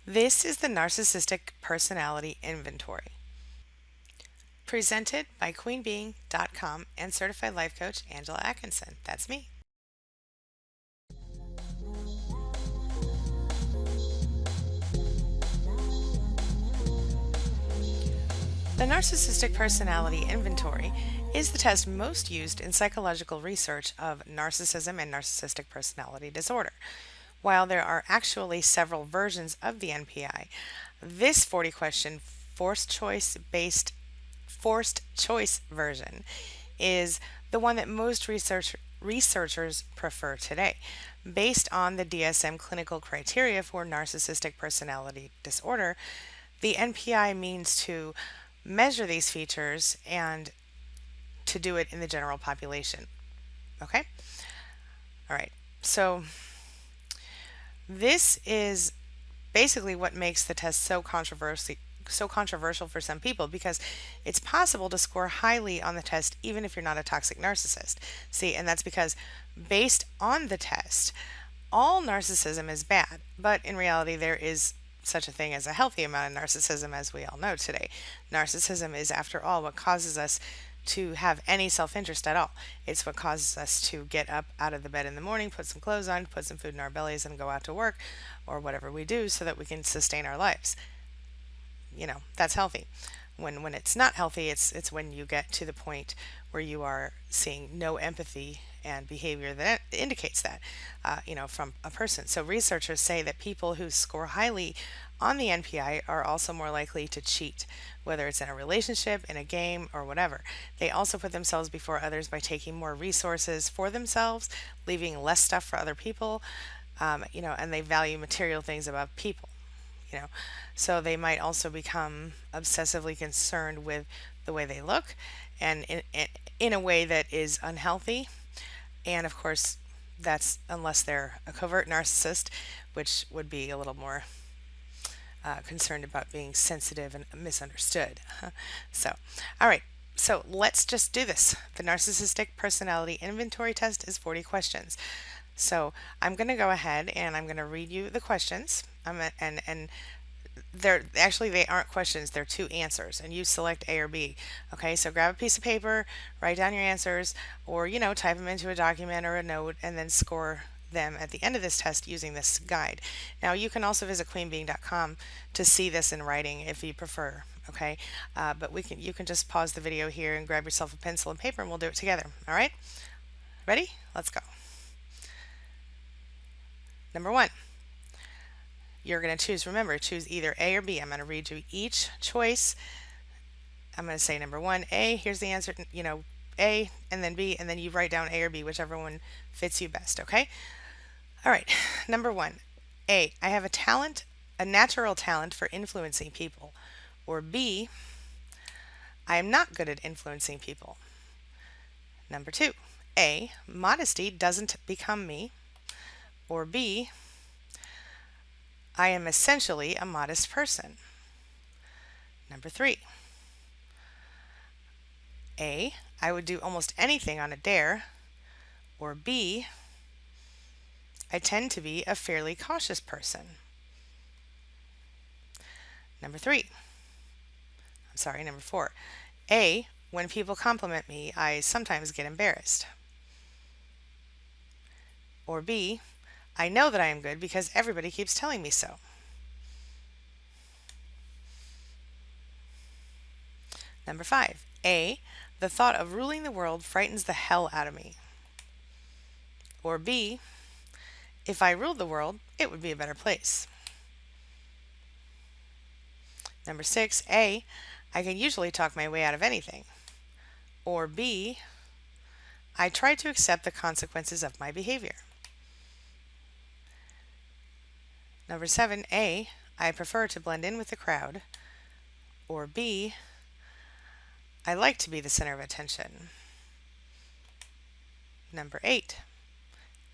This is the Narcissistic Personality Inventory, presented by QueenBeing.com and certified life coach Angela Atkinson. That's me. The Narcissistic Personality Inventory is the test most used in psychological research of narcissism and narcissistic personality disorder. While there are actually several versions of the NPI, this 40 question forced choice version is the one that most researchers prefer today. Based on the DSM clinical criteria for narcissistic personality disorder, the NPI means to measure these features and to do it in the general population. Okay? All right. So this is basically what makes the test so controversial for some people, because it's possible to score highly on the test even if you're not a toxic narcissist. See, and that's because based on the test, all narcissism is bad, but in reality there is such a thing as a healthy amount of narcissism, as we all know today. Narcissism is, after all, what causes us to have any self-interest at all. It's what causes us to get up out of the bed in the morning, put some clothes on, put some food in our bellies, and go out to work or whatever we do so that we can sustain our lives. That's healthy. When it's not healthy, it's when you get to the point where you are seeing no empathy and behavior that indicates that, from a person. So researchers say that people who score highly on the NPI are also more likely to cheat, whether it's in a relationship, in a game, or whatever. They also put themselves before others by taking more resources for themselves, leaving less stuff for other people, and they value material things above people. you know. So they might also become obsessively concerned with the way they look, and in a way that is unhealthy. And of course, that's unless they're a covert narcissist, which would be a little more concerned about being sensitive and misunderstood. So, all right. So let's just do this. The Narcissistic Personality Inventory Test is 40 questions. So I'm going to go ahead and I'm going to read you the questions. And they aren't questions, they're two answers, and you select A or B. Okay, so grab a piece of paper, write down your answers, or type them into a document or a note, and then score them at the end of this test using this guide. Now you can also visit queenbeing.com to see this in writing if you prefer. Okay, but you can just pause the video here and grab yourself a pencil and paper, and we'll do it together. All right, ready? Let's go. Number one, you're going to choose either A or B. I'm going to read you each choice. I'm going to say number one, A, here's the answer, A, and then B, and then you write down A or B, whichever one fits you best, okay? All right, number one, A, I have a natural talent for influencing people. Or B, I am not good at influencing people. Number two, A, modesty doesn't become me. Or B, I am essentially a modest person. Number three, A, I would do almost anything on a dare. Or B, I tend to be a fairly cautious person. Number four, A, when people compliment me, I sometimes get embarrassed. Or B, I know that I am good because everybody keeps telling me so. Number five, A, the thought of ruling the world frightens the hell out of me. Or B, if I ruled the world, it would be a better place. Number six, A, I can usually talk my way out of anything. Or B, I try to accept the consequences of my behavior. Number seven, A, I prefer to blend in with the crowd. Or B, I like to be the center of attention. Number eight,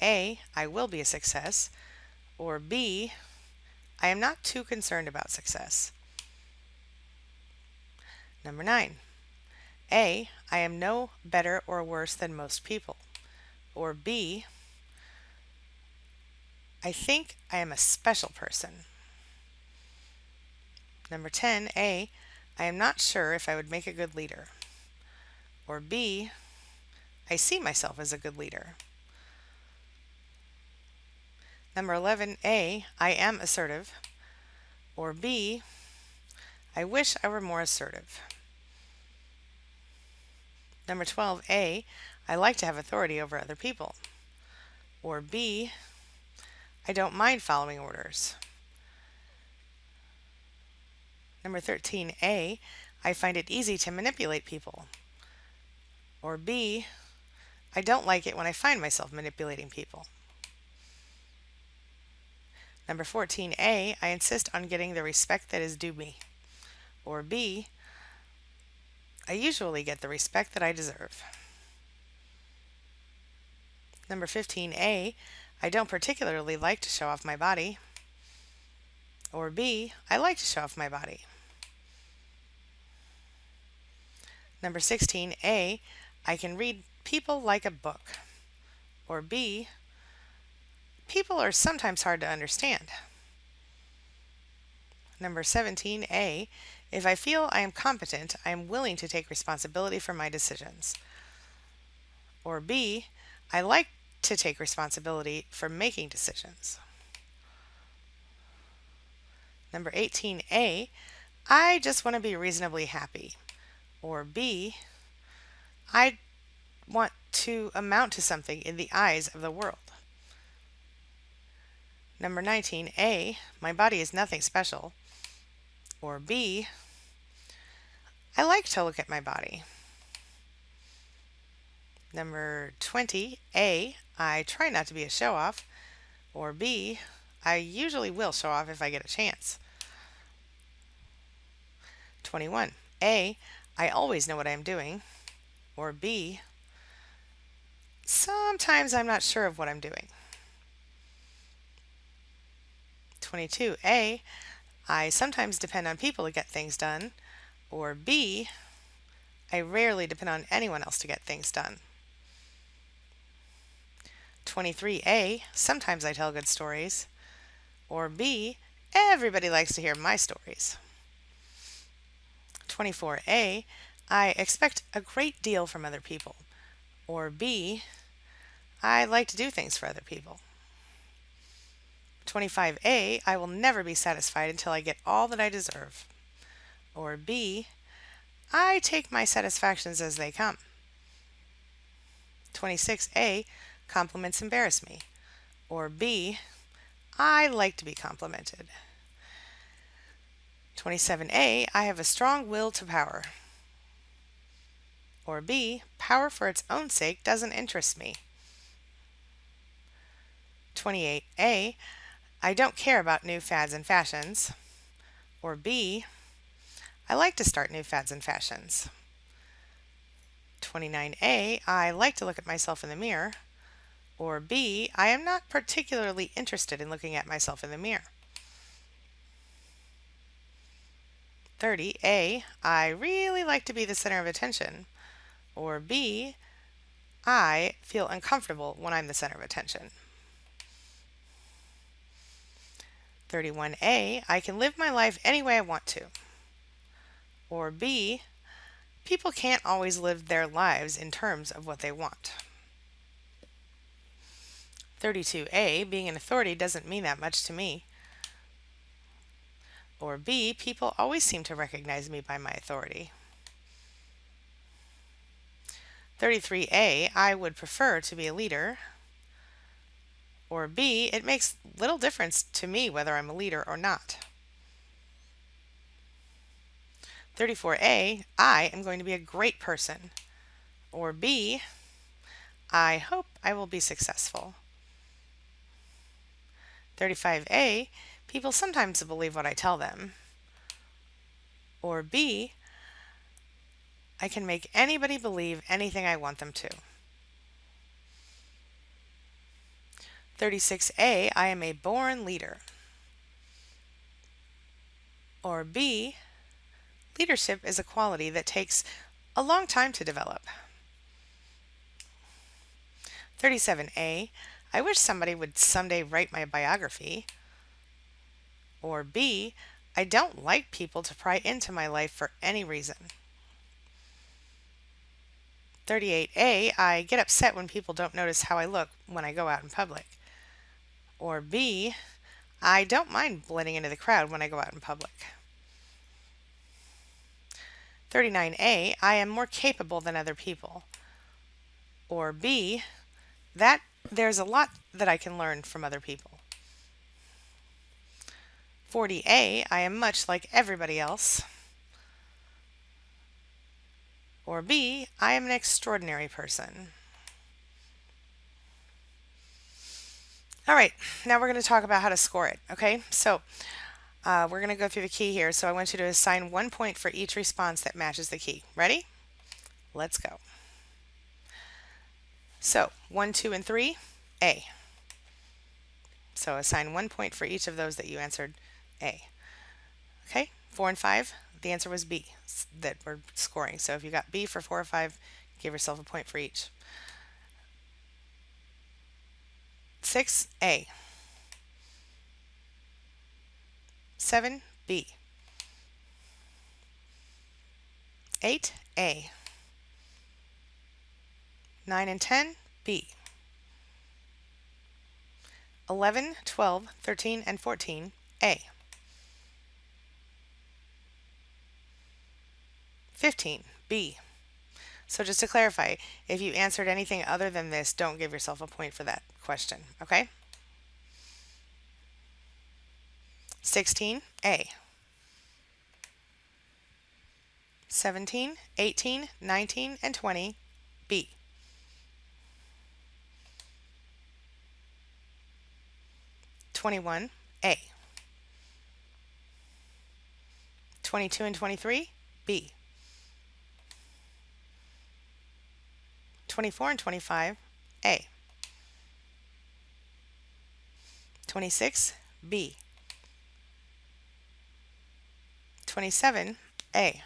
A, I will be a success. Or B, I am not too concerned about success. Number nine, A, I am no better or worse than most people. Or B, I think I am a special person. Number 10, A, I am not sure if I would make a good leader. Or B, I see myself as a good leader. Number 11, A, I am assertive. Or B, I wish I were more assertive. Number 12, A, I like to have authority over other people. Or B, I don't mind following orders. Number 13, A, I find it easy to manipulate people. Or B, I don't like it when I find myself manipulating people. Number 14, A, I insist on getting the respect that is due me. Or B, I usually get the respect that I deserve. Number 15, A, I don't particularly like to show off my body. Or B, I like to show off my body. Number 16, A, I can read people like a book. Or B, people are sometimes hard to understand. Number 17, A, if I feel I am competent, I am willing to take responsibility for my decisions. Or B, I like to take responsibility for making decisions. Number 18, A, I just want to be reasonably happy. Or B, I want to amount to something in the eyes of the world. Number 19, A, my body is nothing special. Or B, I like to look at my body. Number 20, A, I try not to be a show-off. Or B, I usually will show off if I get a chance. 21, A, I always know what I am doing. Or B, sometimes I'm not sure of what I'm doing. 22, A, I sometimes depend on people to get things done. Or B, I rarely depend on anyone else to get things done. 23A, sometimes I tell good stories. Or B, everybody likes to hear my stories. 24A, I expect a great deal from other people. Or B, I like to do things for other people. 25A, I will never be satisfied until I get all that I deserve. Or B, I take my satisfactions as they come. 26A, compliments embarrass me. Or B, I like to be complimented. 27A, I have a strong will to power. Or B, power for its own sake doesn't interest me. 28A, I don't care about new fads and fashions. Or B, I like to start new fads and fashions. 29A, I like to look at myself in the mirror. Or B, I am not particularly interested in looking at myself in the mirror. 30A, I really like to be the center of attention. Or B, I feel uncomfortable when I'm the center of attention. 31A, I can live my life any way I want to. Or B, people can't always live their lives in terms of what they want. 32A, being an authority doesn't mean that much to me. Or B, people always seem to recognize me by my authority. 33A, I would prefer to be a leader. Or B, it makes little difference to me whether I'm a leader or not. 34A, I am going to be a great person. Or B, I hope I will be successful. 35A, people sometimes believe what I tell them. Or B, I can make anybody believe anything I want them to. 36A, I am a born leader. Or B, leadership is a quality that takes a long time to develop. 37A, I wish somebody would someday write my biography. Or B, I don't like people to pry into my life for any reason. 38A, I get upset when people don't notice how I look when I go out in public. Or B, I don't mind blending into the crowd when I go out in public. 39A, I am more capable than other people. Or B, that there's a lot that I can learn from other people. 40A, I am much like everybody else. Or B, I am an extraordinary person. All right, now we're going to talk about how to score it, okay? So we're going to go through the key here. So I want you to assign 1 point for each response that matches the key. Ready? Let's go. So 1, 2, and 3, A. So assign 1 point for each of those that you answered A. Okay, 4 and 5, the answer was B that we're scoring. So if you got B for 4 or 5, give yourself a point for each. 6, A. 7, B. 8, A. 9 and 10, B. 11, 12, 13, and 14, A. 15, B. So just to clarify, if you answered anything other than this, don't give yourself a point for that question, okay? 16, A. 17, 18, 19, and 20, B. 21, A. 22 and 23, B. 24 and 25, A. 26, B. 27, A.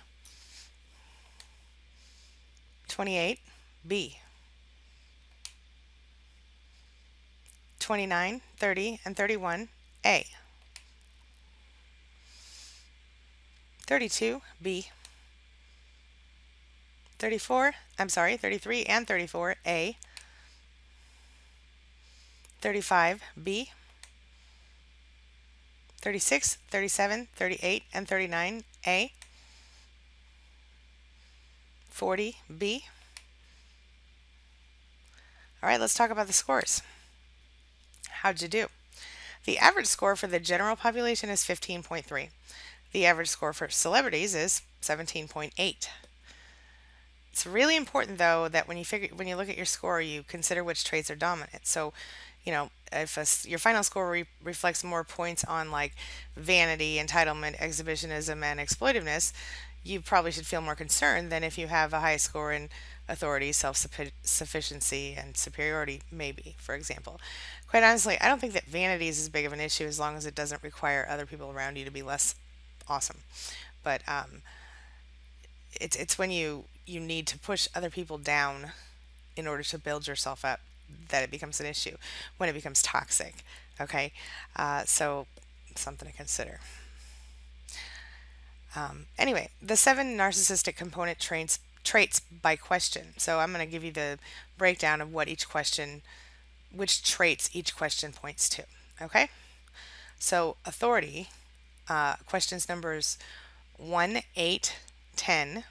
28, B. 29, 30, and 31, A. 32, B. 33 and 34, A. 35, B. 36, 37, 38, and 39, A. 40, B. All right, let's talk about the scores. How'd you do? The average score for the general population is 15.3. The average score for celebrities is 17.8. It's really important, though, that when you look at your score, you consider which traits are dominant. So, if your final score reflects more points on like vanity, entitlement, exhibitionism, and exploitiveness, you probably should feel more concerned than if you have a high score in authority, self-sufficiency, and superiority, maybe, for example. Quite honestly, I don't think that vanity is as big of an issue as long as it doesn't require other people around you to be less awesome. But it's when you need to push other people down in order to build yourself up that it becomes an issue, when it becomes toxic. Okay, so something to consider. Anyway, the 7 narcissistic component traits by question. So I'm going to give you the breakdown of which traits each question points to. Okay, so authority, questions numbers 1, 8, 10,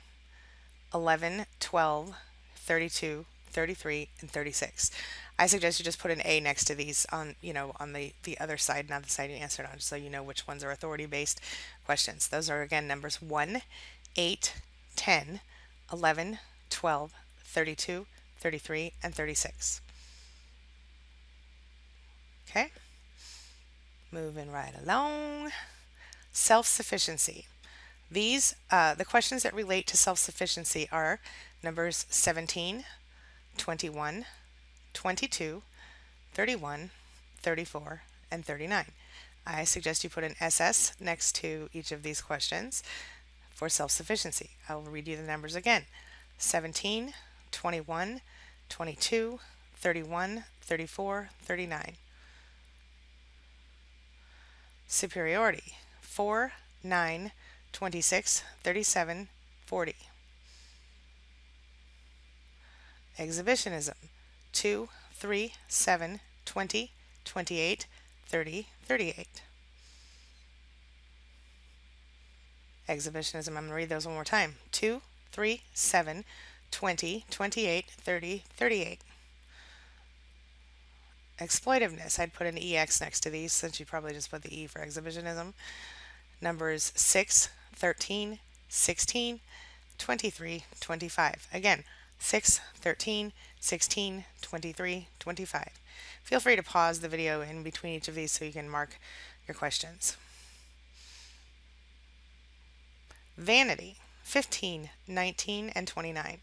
11, 12, 32, 33, and 36. I suggest you just put an A next to these on the other side, not the side you answered on, so you know which ones are authority-based questions. Those are, again, numbers 1, 8, 10, 11, 12, 32, 33, and 36. Okay? Moving right along. Self-sufficiency. The questions that relate to self-sufficiency are numbers 17, 21, 22, 31, 34, and 39. I suggest you put an SS next to each of these questions for self-sufficiency. I will read you the numbers again. 17, 21, 22, 31, 34, 39. Superiority. 4, 9, 26, 37, 40. Exhibitionism. 2, 3, 7, 20, 28, 30, 38. Exhibitionism. I'm going to read those one more time. 2, 3, 7, 20, 28, 30, 38. Exploitiveness. I'd put an EX next to these since you probably just put the E for exhibitionism. Numbers 6, 13, 16, 23, 25. Again, 6, 13, 16, 23, 25. Feel free to pause the video in between each of these so you can mark your questions. Vanity. 15, 19, and 29.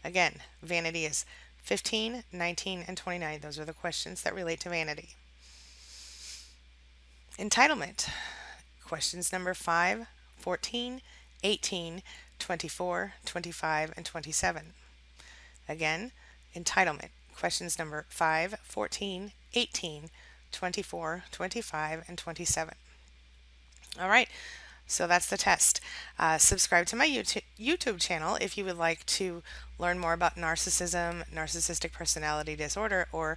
Again, vanity is 15, 19, and 29. Those are the questions that relate to vanity. Entitlement. Questions number 5, 14, 18, 24, 25, and 27. Again, entitlement. Questions number 5, 14, 18, 24, 25, and 27. All right, so that's the test. Subscribe to my YouTube channel if you would like to learn more about narcissism, narcissistic personality disorder, or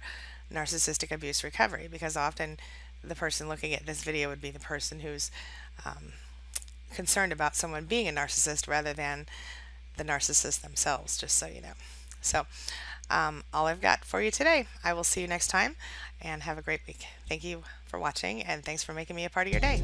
narcissistic abuse recovery, because often the person looking at this video would be the person who's concerned about someone being a narcissist rather than the narcissist themselves, just so you know. So all I've got for you today. I will see you next time, and have a great week. Thank you for watching, and thanks for making me a part of your day.